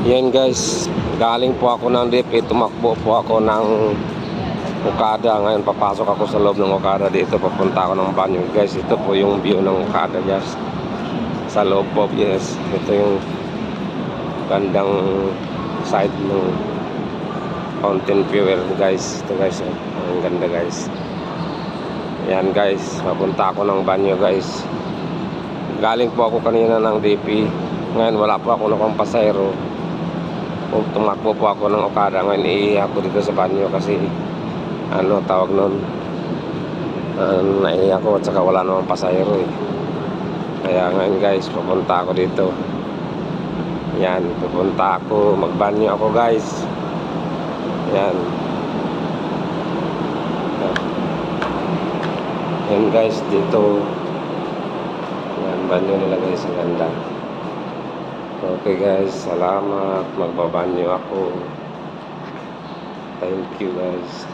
Yan guys, galing po ako ng DP, tumakbo po ako ng Okada. Ngayon papasok ako sa loob ng Okada dito, papunta ako ng banyo guys. Ito po yung view ng Okada guys, sa loob po. Yes, ito yung gandang side ng fountain view guys. Ito guys, ang ganda guys. Yan guys, papunta ako ng banyo guys. Galing po ako kanina ng DP, ngayon wala po ako nakang pasayro. Tumakbo po ako ng Okada. Ngayon iihi ako dito sa banyo kasi ano tawag nun, naiihi ako at saka wala namang pasayro eh. Kaya ngayon guys, pupunta ako dito. Yan, pupunta ako, magbanyo ako guys. Yan. Yan guys, dito. Yan, banyo nila guys, ang ganda. Okay guys, salamat. Magbabanyo ako. Thank you guys.